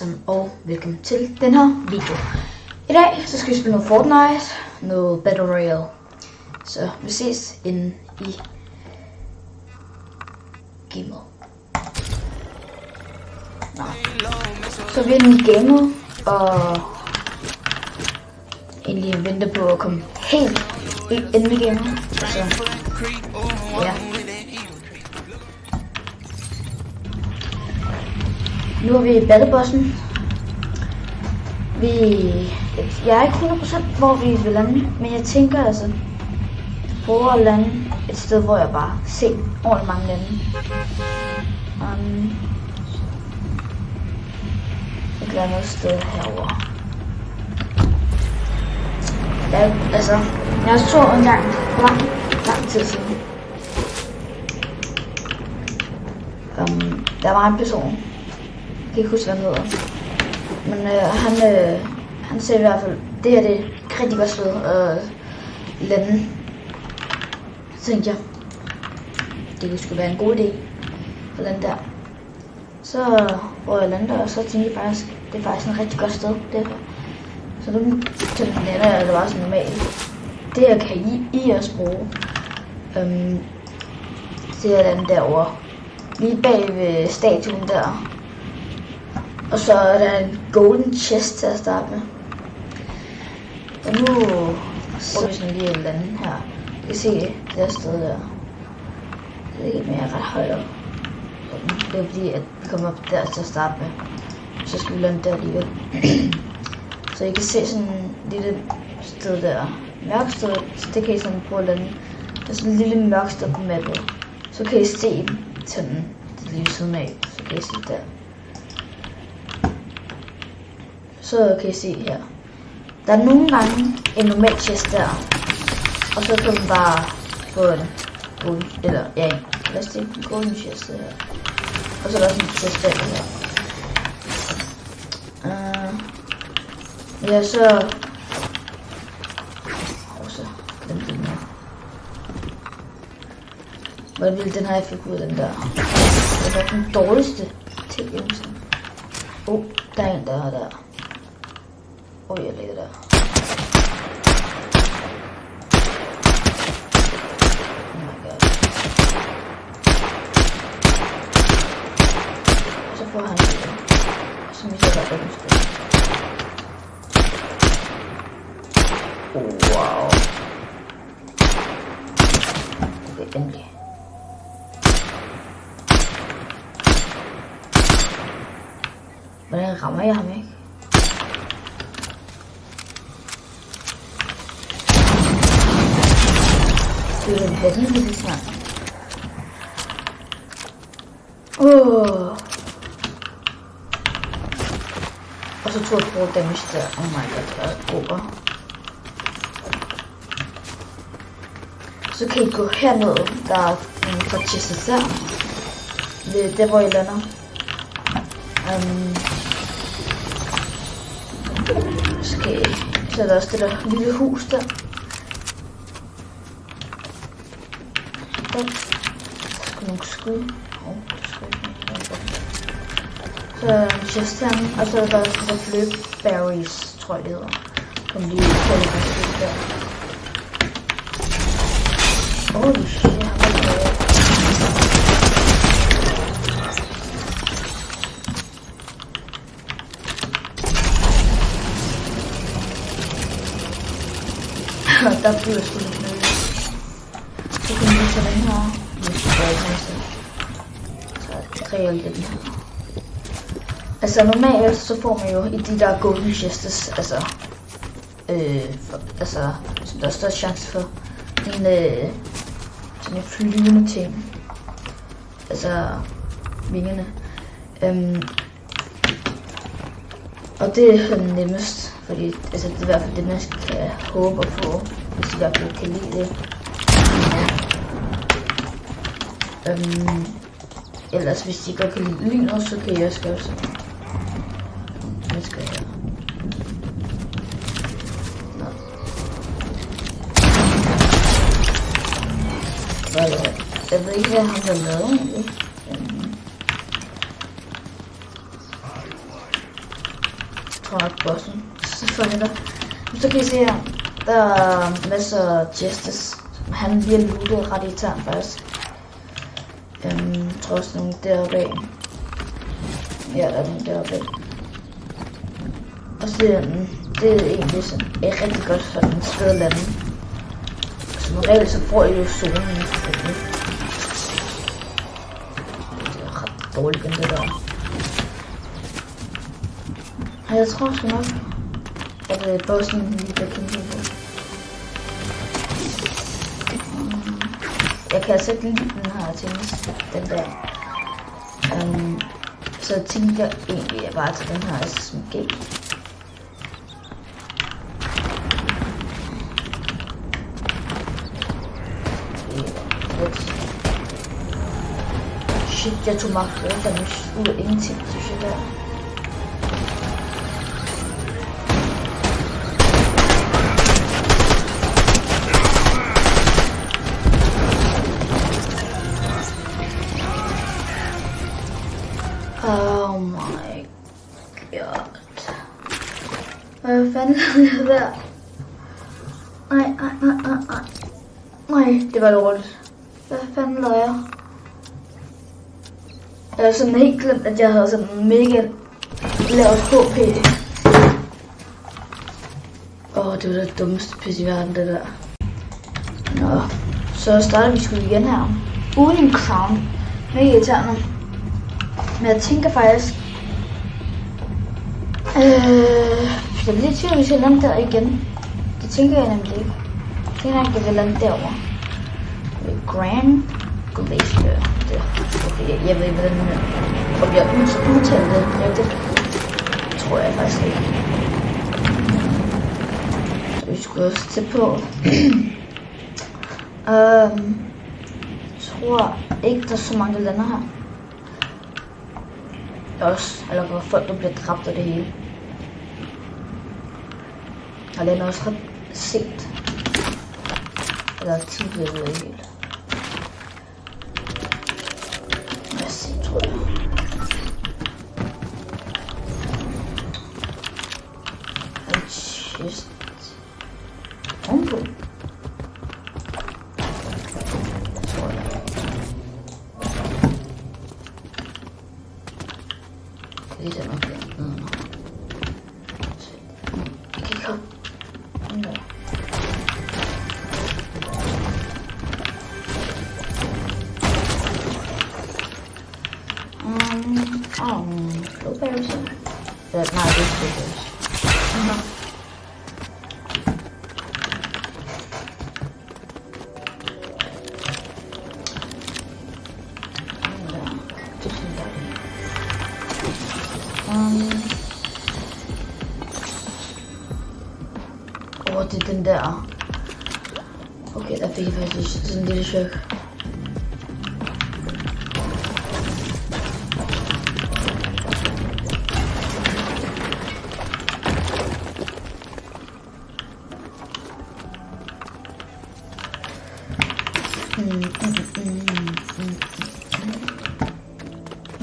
sammen, og velkommen til den her video. I dag så skal vi spille noget Fortnite, noget Battle Royale. Så vi ses inde i gamet. Så vi er inde i gamet, og egentlig venter på at komme helt inde i gamet. Så ja. Nu er vi i battlebossen. Jeg er ikke 100% hvor vi vil lande, men jeg tænker altså prøve at lande et sted, hvor jeg bare ser ordentligt mange lande. Et eller andet sted herovre. Jeg så en gang lang tid siden. Der var en person. Jeg kan ikke huske, hvad han hedder. Men han sagde i hvert fald, det er et rigtig godt sted at lande. Så tænkte jeg, det kunne sgu være en god idé at lande der. Så hvor jeg lander, og så tænkte jeg faktisk, det er faktisk en rigtig godt sted. Derfor. Så nu lander jeg, det var sådan normalt. Det her kan I også bruge. Det er lande derovre. Lige bag ved statuen der. Og så er der en golden chest til at starte med. Og nu prøver vi sådan lige et eller andet her. I kan se det der sted der. Det er ikke mere ret højt op. Det er fordi, at vi kommer op der til at starte med. Så skal vi lande der alligevel. Så I kan se sådan et lille sted der. Mørkt sted, så det kan I sådan prøve at lande. Der er sådan et lille mørkt sted på mappet. Så kan I se sådan det lige siden af. Så kan I se der. Så kan I se her. Der er nogle gange en normal chest der. Og så kan man bare få en golden, eller ja, lad os se en golden chest her. Og så er der også en chest der her. Ja, så glemte den her. Hvordan ville den her, jeg fik ud af den der? Det var den dårligste ting, jeg vil sige. Der er en der. Jeg ligger der. Oh my god. Så får han det. Og så misser jeg bare den sted. Wow. Okay, endelig. Hvordan rammer jeg ham ikke? Det er en vanvittig snart. Og så tror jeg på damage der. Oh my god, det er over. Så kan I gå herned, der er nogle fra chestet der. Det er der, hvor I lander. Så er der også det der lille hus der. Der skal nogle skud. Så er der en chest her, og så er der også der flip-berries, tror jeg det hedder. Kom lige på det her skud der. Holy shit, han var glad. Der bliver sgu lidt nødt. Så kan vi tage den her. Så kræver den her. Altså normalt så får man jo i de der golden chests, altså så der er større chance for sådan en flyvende ting. Altså vingerne. Og det er sådan nemmest, fordi altså, det er i hvert fald det, man kan håbe at få, hvis I i hvert fald kan lide det. Ellers hvis I godt kan lide lynet, så kan I også gøre sådan. Hvad skal jeg? Jeg ved ikke, hvad han har lavet egentlig. tror nok bossen. Selvfølgelig. Så kan I se her, der er masser af Justice. Han bliver lootet ret irriterende faktisk. Jeg tror også nogle deroppe af. Ja, der er nogle deroppe af. Og så det er egentlig sådan et rigtig godt for den sted at lande. Som regel så får I jo zonen selvfølgelig. Det er ret dårligt den det der. Og jeg tror sgu nok, at bossen lige bliver kæmpet på. Jeg kan altså ikke lide den her tennis, den der. Så jeg tænker egentlig, at bare til den her SMG. Shit, jeg tog mig ud af ingenting, synes jeg der. Oh my god. Hvad fanden er det der? Nej, det var dårligt. Hvad fanden lavede jeg? Jeg havde sådan helt glemt, at jeg havde sådan mega lavt HP. Det var det dummeste pis i verden, det der. Nå, så starter vi sgu igen her. Uden en crown. Mega irriterende. Men jeg tænker faktisk... jeg bliver lidt tvivl, hvis jeg lander der igen. Det tænker jeg nemlig ikke. Jeg tænker, at jeg vil lande derovre. Grand Glacier. Okay, jeg ved ikke, hvordan om jeg udtalte det rigtigt. Det tror jeg faktisk ikke. Så vi skulle også til på. Tror ikke, der er så mange, der lander her. Også, eller hvor folk der bliver dræbt af det hele. Og den er også ret sent. Eller tidligt, jeg ved ikke helt. Hvad sent, tror jeg. Just... Ovenpå. Det er nok der. Jeg kan ikke komme. Blueberries. Nej, det er blueberries. Det er den der. Okay, der fik jeg faktisk sådan en lille chok.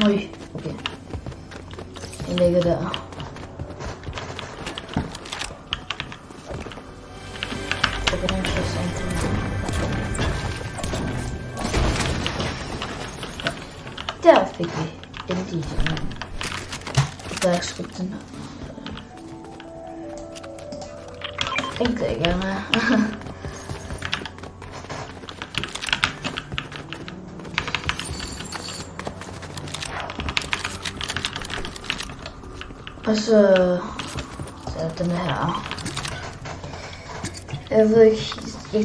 Oj, okay. Jeg lægger der. Der fik vi endelig værkskridt den her. Tænkte jeg gerne. Og så er den her. Jeg ved ikke, jeg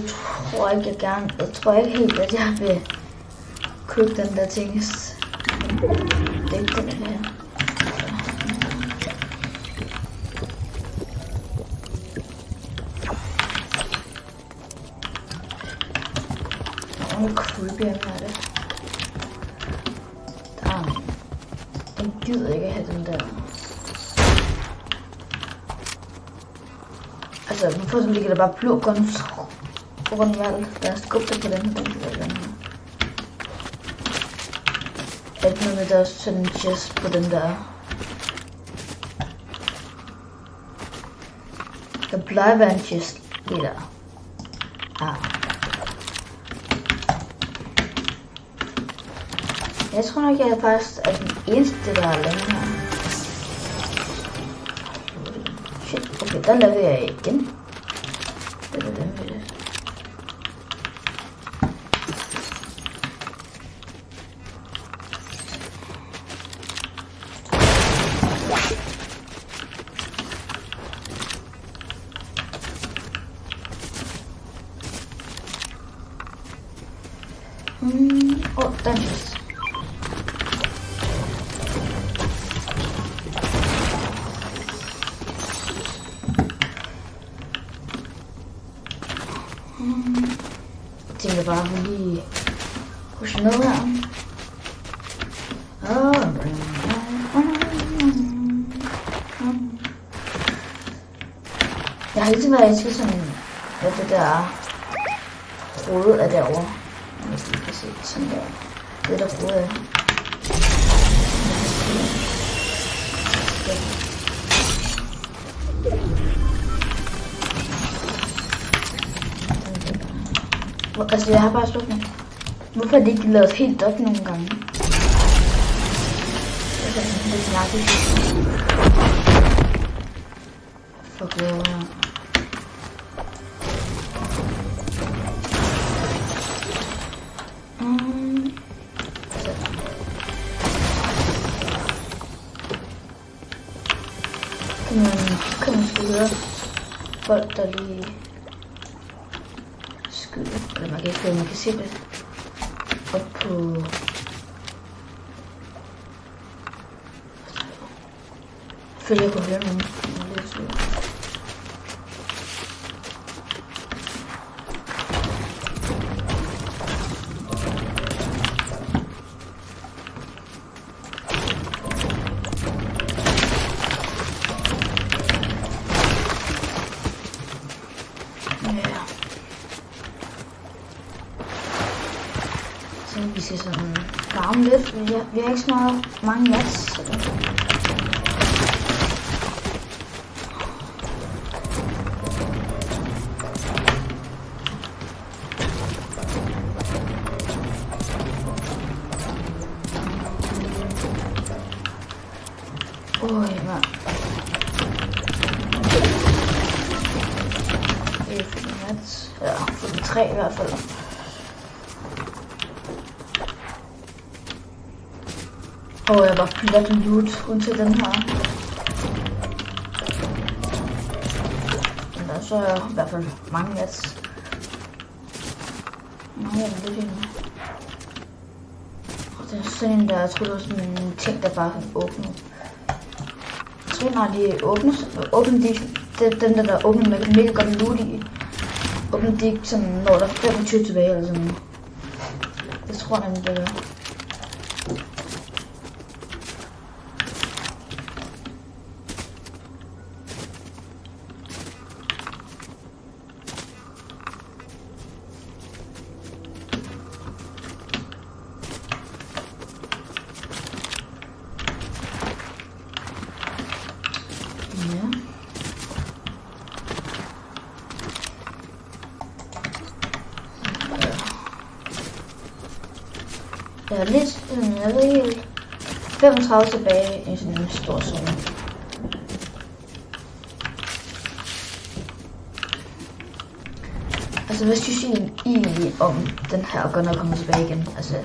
tror ikke helt, at jeg vil købe den der ting. Det er ikke den her. Nogle creepy er det. Jeg gider ikke have den der. Altså, for eksempel ligger der bare blå guns rundt om alt. Lad os skubbe på den her. Alt noget med, der er sådan en chest på den der. Der plejer at være en chest lige der. Ja. Jeg tror nok, jeg faktisk er den eneste, der er lavet her. Shit, okay, der laver jeg igen. Det er den med det. Den er jeg tænker bare, at vi lige pusher ned her. Jeg har altid været elsket sådan, at det der rode er derovre. Hvis I kan se sådan der. Det der rode er. Altså jeg har bare spørgsmål. Hvorfor er det ikke lavet helt op nogle gange? Det er sådan lidt mærkeligt. Fuck det. Kan man sgu høre folk der lige skyder, eller man kan ikke høre, man kan se det op på følge jeg kunne høre nogen. Vi skal sådan varme lidt, vi har ikke så mange mats. Mand. Det er for mats. Ja, for 3 i hvert fald. Og jeg var plat loot undtil den her. Men der er så i hvert fald mange mats. Mange af dem lidt fint. Og det er sådan en der, jeg tror det var sådan en ting der bare kan åbne. Jeg tror når de åbner den der åbner med mega godt loot i. Åbner de ikke sådan når der er 25 tilbage eller sådan noget. Det tror jeg nemlig det er. Jeg er lidt, jeg ved ikke, 35 tilbage i sådan en stor zone. Altså hvad synes I egentlig om den her godt nok kommer tilbage igen? Altså,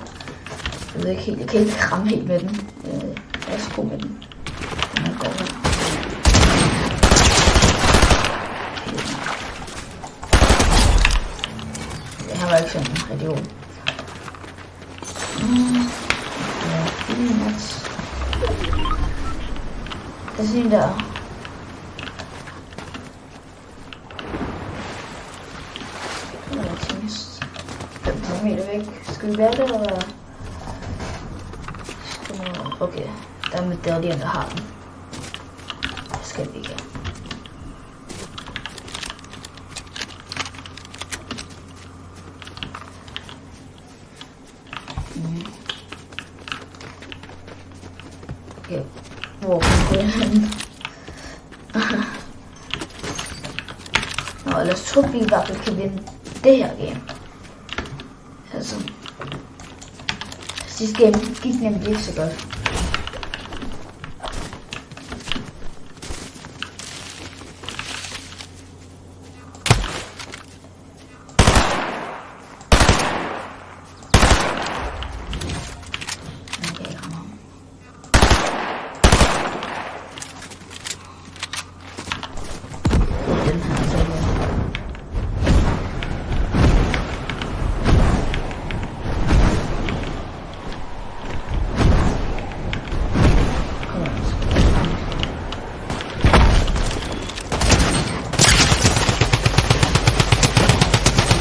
jeg ved ikke helt, jeg kan ikke kramme helt med den. Jeg er så god med den. Den er god. Det her var ikke sådan rigtig god. Jeg ser der. Det er tingest. 5 meter væk. Skal vi være der, eller? Okay, der er med der har den. Det skal vi ikke. Okay, hvor er den? Og lad os tro, at vi i hvert fald kan vinde det her game. Altså, sidste game gik nemlig ikke så godt.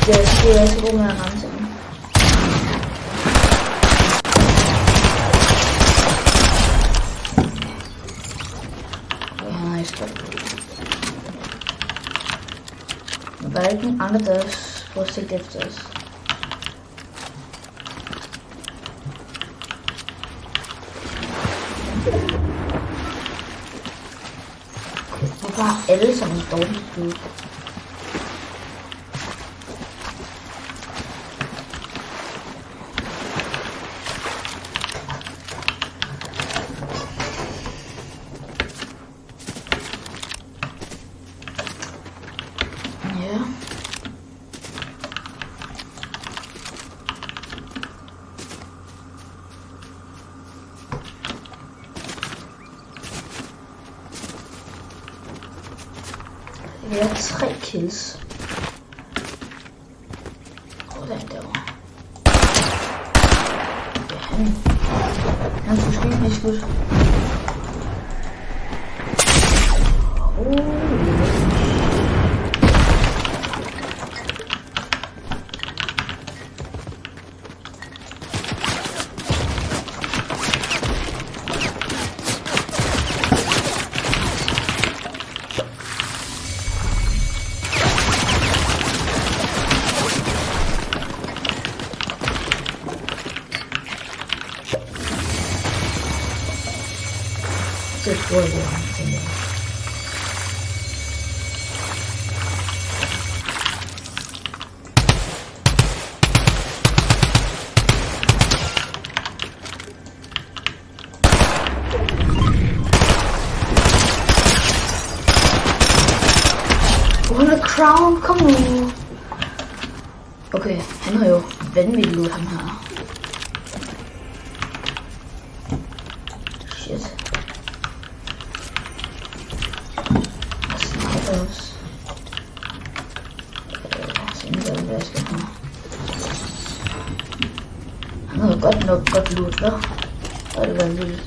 Det er så god med at ramme til dem. Okay, han har ikke godt. Men var der ikke nogen andre, der også får sigt efter os? Okay, hvorfor har alle sådan en dårlig skud? Vi har 3 kills. Hvordan derovre? Ja, han skulle skyde blive skudt. Det tror jeg, tænker jeg. Crown, kom nu. Okay, han har jo vanvittigt loot, ham her. Shit. Og sniper også. Hvad skal han have? Han har godt nok godt loot, hva'? Så er det vanvittigt.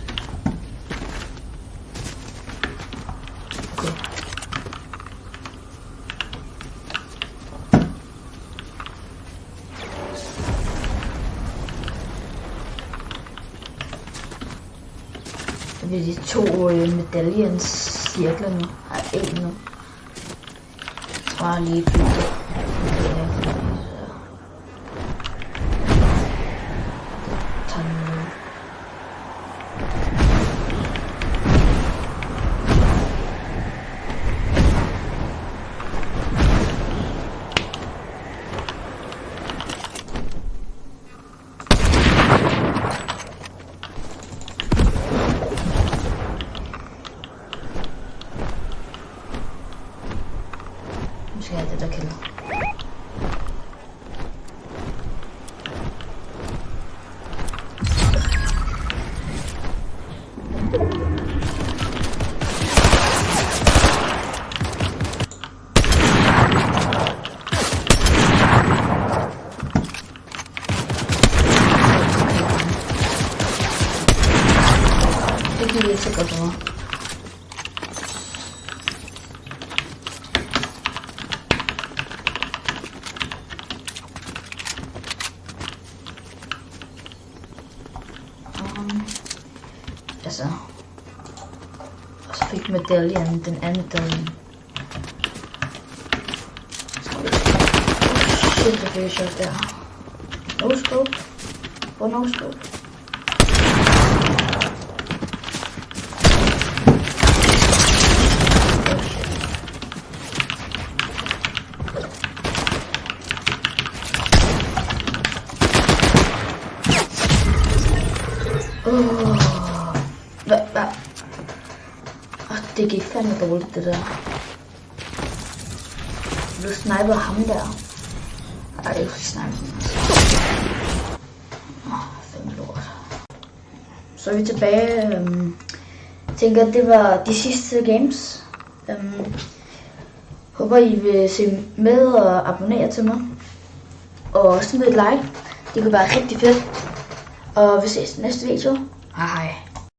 De 2 medaljens cirkler nu. Har 1 nu. Jeg tror jeg lige bygge det. Tag den nu. Måske er det der kælder. Det gik ikke så godt for mig. Altså, og så fik medaljen, den anden medaljen. Shit, det blev shot der. No scope. Hvor no scope? Hvad? Det gik fandme dårligt, det der. Du sniper ham der. Ej, det er jo sniper. Fandme lort. Så er vi tilbage. Jeg tænker, at det var de sidste games. Håber, I vil se med og abonnere til mig. Og smid et like. Det kunne være rigtig fedt. Og vi ses i næste video. Hej hej.